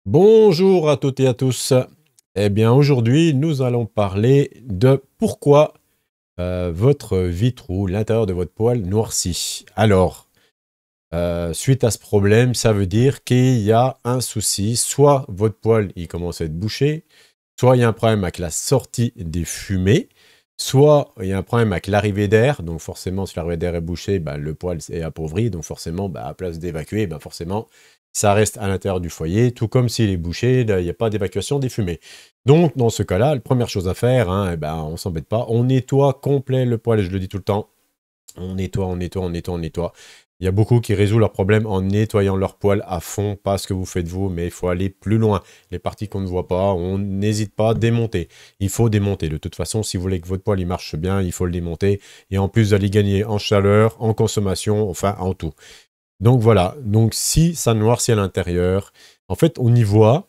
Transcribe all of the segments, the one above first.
Bonjour à toutes et à tous. Eh bien, aujourd'hui, nous allons parler de pourquoi votre vitre ou l'intérieur de votre poêle noircit. Alors, suite à ce problème, ça veut dire qu'il y a un souci. Soit votre poêle il commence à être bouché, soit il y a un problème avec la sortie des fumées, soit il y a un problème avec l'arrivée d'air. Donc forcément, si l'arrivée d'air est bouchée, bah, le poêle est appauvri. Donc forcément, bah, à place d'évacuer, bah, forcément, ça reste à l'intérieur du foyer. Tout comme s'il est bouché, il n'y a pas d'évacuation des fumées. Donc dans ce cas-là, la première chose à faire, hein, eh ben, on ne s'embête pas, on nettoie complet le poêle, je le dis tout le temps. On nettoie, on nettoie, on nettoie, on nettoie. Il y a beaucoup qui résolvent leurs problèmes en nettoyant leur poêle à fond, pas ce que vous faites vous, mais il faut aller plus loin. Les parties qu'on ne voit pas, on n'hésite pas à démonter. Il faut démonter. De toute façon, si vous voulez que votre poêle il marche bien, il faut le démonter. Et en plus, vous allez gagner en chaleur, en consommation, enfin en tout. Donc voilà. Donc si ça noircit à l'intérieur, en fait, on y voit.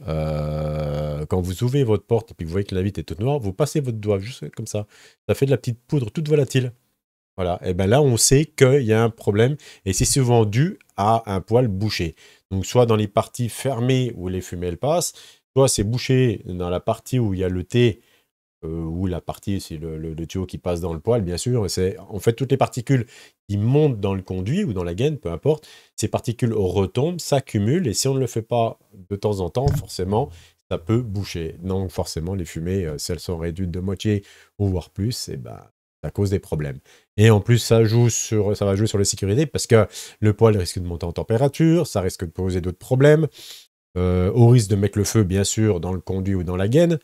Quand vous ouvrez votre porte et puis vous voyez que la vitre est toute noire, vous passez votre doigt juste comme ça. Ça fait de la petite poudre toute volatile. Voilà, et bien là, on sait qu'il y a un problème et c'est souvent dû à un poêle bouché. Donc, soit dans les parties fermées où les fumées elles passent, soit c'est bouché dans la partie où il y a le thé, ou la partie, c'est le tuyau qui passe dans le poêle, bien sûr. Et c'est en fait toutes les particules qui montent dans le conduit ou dans la gaine, peu importe. Ces particules retombent, s'accumulent et si on ne le fait pas de temps en temps, forcément, ça peut boucher. Donc, forcément, les fumées, si elles sont réduites de moitié ou voire plus, et ben, ça cause des problèmes. Et en plus, ça va jouer sur la sécurité parce que le poêle risque de monter en température, ça risque de poser d'autres problèmes, au risque de mettre le feu, bien sûr, dans le conduit ou dans la gaine.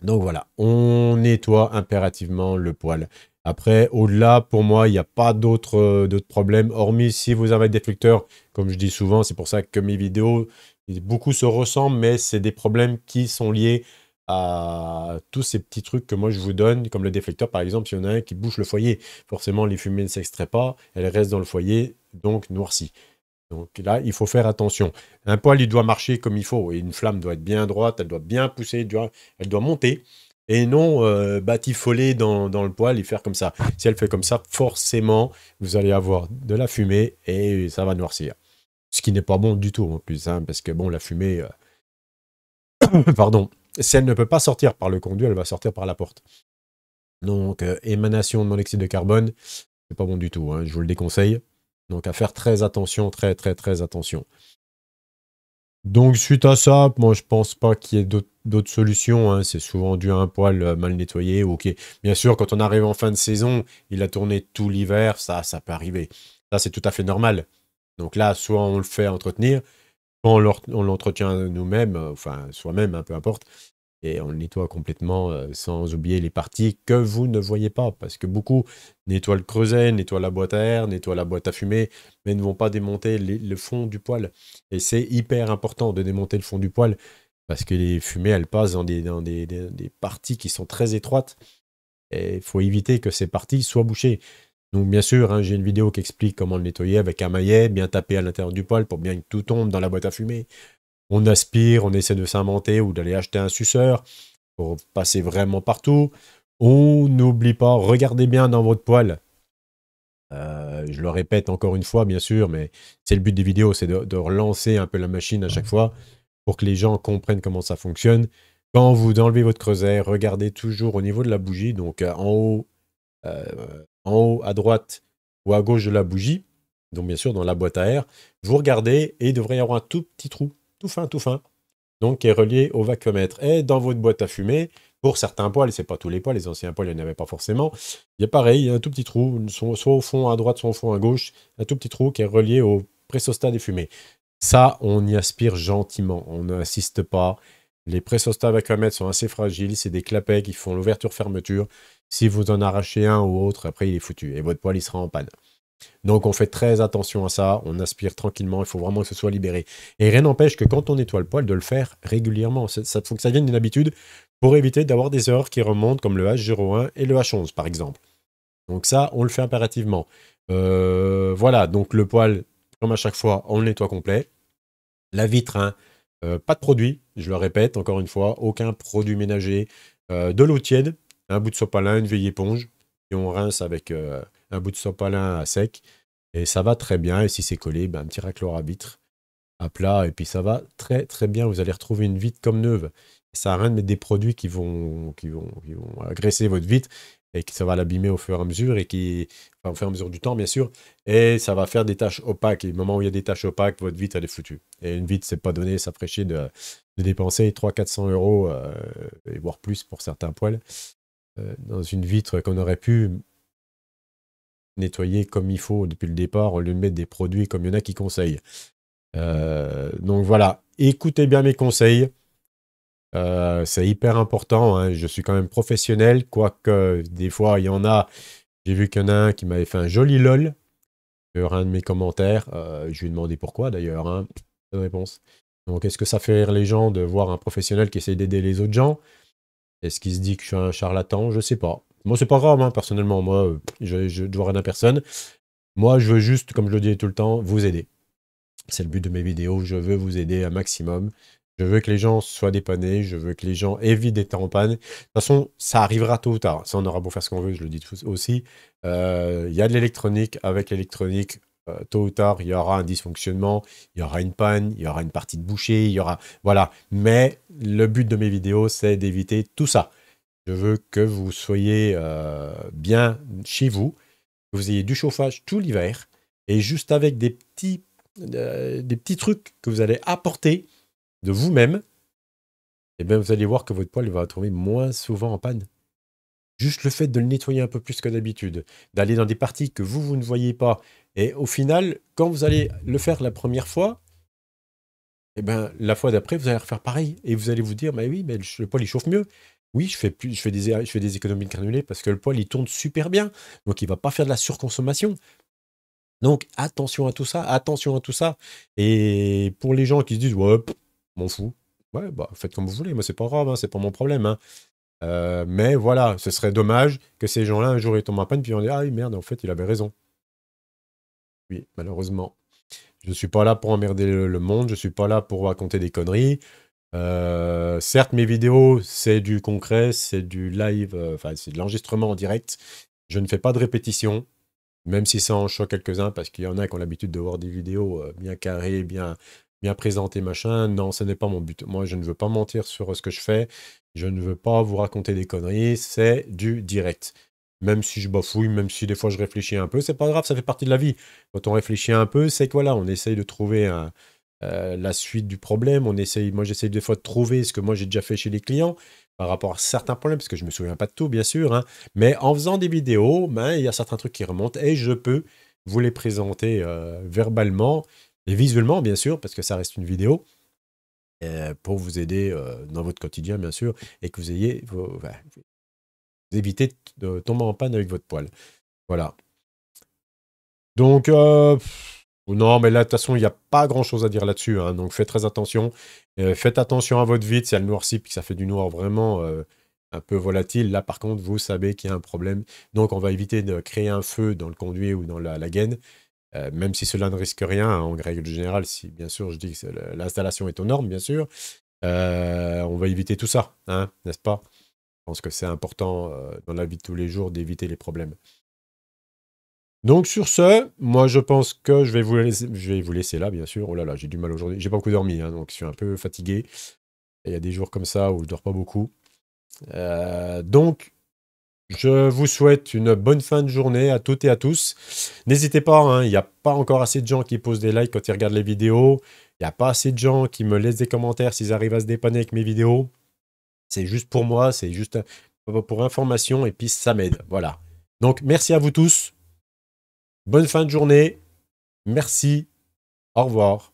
Donc voilà, on nettoie impérativement le poêle. Après, au-delà, pour moi, il n'y a pas d'autres problèmes, hormis si vous avez des déflecteurs, comme je dis souvent, c'est pour ça que mes vidéos, beaucoup se ressemblent, mais c'est des problèmes qui sont liés à tous ces petits trucs que moi je vous donne, comme le déflecteur par exemple, s'il y en a un qui bouche le foyer, forcément les fumées ne s'extraient pas, elles restent dans le foyer, donc noircies. Donc là, il faut faire attention. Un poêle, il doit marcher comme il faut. Et une flamme doit être bien droite, elle doit bien pousser, elle doit monter. Et non batifoler dans le poêle et faire comme ça. Si elle fait comme ça, forcément, vous allez avoir de la fumée et ça va noircir. Ce qui n'est pas bon du tout en plus, hein, parce que bon, la fumée, pardon, si elle ne peut pas sortir par le conduit, elle va sortir par la porte. Donc, émanation de monoxyde de carbone, c'est pas bon du tout, hein, je vous le déconseille. Donc, à faire très attention, très, très, très attention. Donc, suite à ça, moi, je pense pas qu'il y ait d'autres solutions, hein. C'est souvent dû à un poêle mal nettoyé. Ok, bien sûr, quand on arrive en fin de saison, il a tourné tout l'hiver, ça peut arriver. Ça, c'est tout à fait normal. Donc là, soit on le fait entretenir, soit on l'entretient nous-mêmes, enfin, soi-même, hein, peu importe et on le nettoie complètement sans oublier les parties que vous ne voyez pas. Parce que beaucoup nettoient le creuset, nettoient la boîte à air, nettoient la boîte à fumer, mais ne vont pas démonter le fond du poêle. Et c'est hyper important de démonter le fond du poêle parce que les fumées, elles passent dans des parties qui sont très étroites. Et il faut éviter que ces parties soient bouchées. Donc bien sûr, hein, j'ai une vidéo qui explique comment le nettoyer avec un maillet, bien taper à l'intérieur du poêle pour bien que tout tombe dans la boîte à fumer. On aspire, on essaie de s'inventer ou d'aller acheter un suceur pour passer vraiment partout. On n'oublie pas, regardez bien dans votre poêle. Je le répète encore une fois, bien sûr, mais c'est le but des vidéos, c'est de relancer un peu la machine à chaque fois pour que les gens comprennent comment ça fonctionne. Quand vous enlevez votre creuset, regardez toujours au niveau de la bougie, donc en haut à droite ou à gauche de la bougie, donc bien sûr dans la boîte à air, vous regardez et il devrait y avoir un tout petit trou, tout fin, donc qui est relié au vacuumètre. Et dans votre boîte à fumer, pour certains poêles, c'est pas tous les poêles, les anciens poêles, il n'y en avait pas forcément, il y a pareil, il y a un tout petit trou, soit au fond à droite, soit au fond à gauche, un tout petit trou qui est relié au pressostat des fumées. Ça, on y aspire gentiment, on n'insiste pas. Les pressostats vacuumètres sont assez fragiles, c'est des clapets qui font l'ouverture-fermeture. Si vous en arrachez un ou autre, après il est foutu et votre poêle il sera en panne. Donc on fait très attention à ça, on aspire tranquillement, il faut vraiment que ce soit libéré. Et rien n'empêche que quand on nettoie le poêle, de le faire régulièrement. Ça faut que ça devienne une habitude pour éviter d'avoir des erreurs qui remontent comme le H01 et le H11 par exemple. Donc ça, on le fait impérativement. Voilà, donc le poêle, comme à chaque fois, on le nettoie complet. La vitre, hein, pas de produit, je le répète encore une fois, aucun produit ménager. De l'eau tiède, un bout de sopalin, une vieille éponge, et on rince avec un bout de sopalin à sec, et ça va très bien. Et si c'est collé, ben, un petit racleur à vitre. à plat, et puis ça va très très bien. Vous allez retrouver une vitre comme neuve. Ça sert à rien de mettre des produits qui vont agresser votre vitre et que ça va l'abîmer au fur et à mesure enfin, au fur et à mesure du temps, bien sûr, et ça va faire des taches opaques. Et au moment où il y a des taches opaques, votre vitre, elle est foutue. Et une vitre, c'est pas donné, ça ferait chier de dépenser 300-400 € et voire plus pour certains poils dans une vitre qu'on aurait pu nettoyer comme il faut depuis le départ, au lieu de mettre des produits comme il y en a qui conseillent. Donc voilà, écoutez bien mes conseils. C'est hyper important, hein. Je suis quand même professionnel, quoique des fois il y en a. J'ai vu qu'il y en a un qui m'avait fait un joli lol sur un de mes commentaires. Je lui ai demandé pourquoi d'ailleurs, hein. Pas de réponse. Donc est-ce que ça fait rire les gens de voir un professionnel qui essaie d'aider les autres gens? Est-ce qu'il se dit que je suis un charlatan? Je sais pas. Moi c'est pas grave, hein, personnellement. Moi je dois rien à personne. Moi je veux juste, comme je le dis tout le temps, vous aider. C'est le but de mes vidéos, je veux vous aider un maximum. Je veux que les gens soient dépannés, je veux que les gens évitent d'être en panne. De toute façon, ça arrivera tôt ou tard. Ça, on aura beau faire ce qu'on veut, je le dis aussi. Il y a de l'électronique. Avec l'électronique, tôt ou tard, il y aura un dysfonctionnement, il y aura une panne, il y aura une partie de bouchée, il y aura... Voilà. Mais le but de mes vidéos, c'est d'éviter tout ça. Je veux que vous soyez bien chez vous, que vous ayez du chauffage tout l'hiver, et juste avec des petits trucs que vous allez apporter de vous-même, et bien vous allez voir que votre poêle va tomber moins souvent en panne. Juste le fait de le nettoyer un peu plus que d'habitude, d'aller dans des parties que vous ne voyez pas, et au final, quand vous allez le faire la première fois, et ben la fois d'après, vous allez refaire pareil, et vous allez vous dire, mais oui, mais le poêle il chauffe mieux. Oui, je fais des économies de granulés parce que le poêle il tourne super bien, donc il va pas faire de la surconsommation. Donc attention à tout ça, attention à tout ça. Et pour les gens qui se disent ouais, m'en fous, ouais, bah faites comme vous voulez, moi c'est pas grave, hein, c'est pas mon problème, hein. Mais voilà, ce serait dommage que ces gens-là un jour ils tombent en panne puis on dit ah oui merde, en fait il avait raison. Oui, malheureusement, je suis pas là pour emmerder le monde, je suis pas là pour raconter des conneries. Certes, mes vidéos c'est du concret, c'est du live, enfin c'est de l'enregistrement en direct. Je ne fais pas de répétition. Même si ça en choque quelques-uns, parce qu'il y en a qui ont l'habitude de voir des vidéos bien carrées, bien présentées, machin. Non, ce n'est pas mon but. Moi, je ne veux pas mentir sur ce que je fais. Je ne veux pas vous raconter des conneries. C'est du direct. Même si je bafouille, même si des fois je réfléchis un peu, c'est pas grave, ça fait partie de la vie. Quand on réfléchit un peu, c'est que voilà, on essaye de trouver la suite du problème. Moi, j'essaye des fois de trouver ce que moi j'ai déjà fait chez les clients par rapport à certains problèmes, parce que je me souviens pas de tout, bien sûr, hein. Mais en faisant des vidéos, ben, il y a certains trucs qui remontent et je peux vous les présenter verbalement et visuellement, bien sûr, parce que ça reste une vidéo, pour vous aider dans votre quotidien, bien sûr, et que vous ayez vous évitez de tomber en panne avec votre poêle. Voilà. Donc, non, mais là, de toute façon, il n'y a pas grand-chose à dire là-dessus, hein, donc faites très attention. Faites attention à votre vitre, si elle noircit, puis que ça fait du noir vraiment un peu volatile. Là, par contre, vous savez qu'il y a un problème. Donc, on va éviter de créer un feu dans le conduit ou dans la gaine, même si cela ne risque rien, hein, en règle générale, si bien sûr, je dis que l'installation est aux normes, bien sûr. On va éviter tout ça, hein, n'est-ce pas? Je pense que c'est important dans la vie de tous les jours d'éviter les problèmes. Donc sur ce, moi je pense que je vais vous laisser là, bien sûr. Oh là là, j'ai du mal aujourd'hui. J'ai pas beaucoup dormi, hein, donc je suis un peu fatigué. Et il y a des jours comme ça où je dors pas beaucoup. Donc, je vous souhaite une bonne fin de journée à toutes et à tous. N'hésitez pas, hein, il n'y a pas encore assez de gens qui posent des likes quand ils regardent les vidéos. Il n'y a pas assez de gens qui me laissent des commentaires s'ils arrivent à se dépanner avec mes vidéos. C'est juste pour moi, c'est juste pour information et puis ça m'aide. Voilà. Donc, merci à vous tous. Bonne fin de journée. Merci. Au revoir.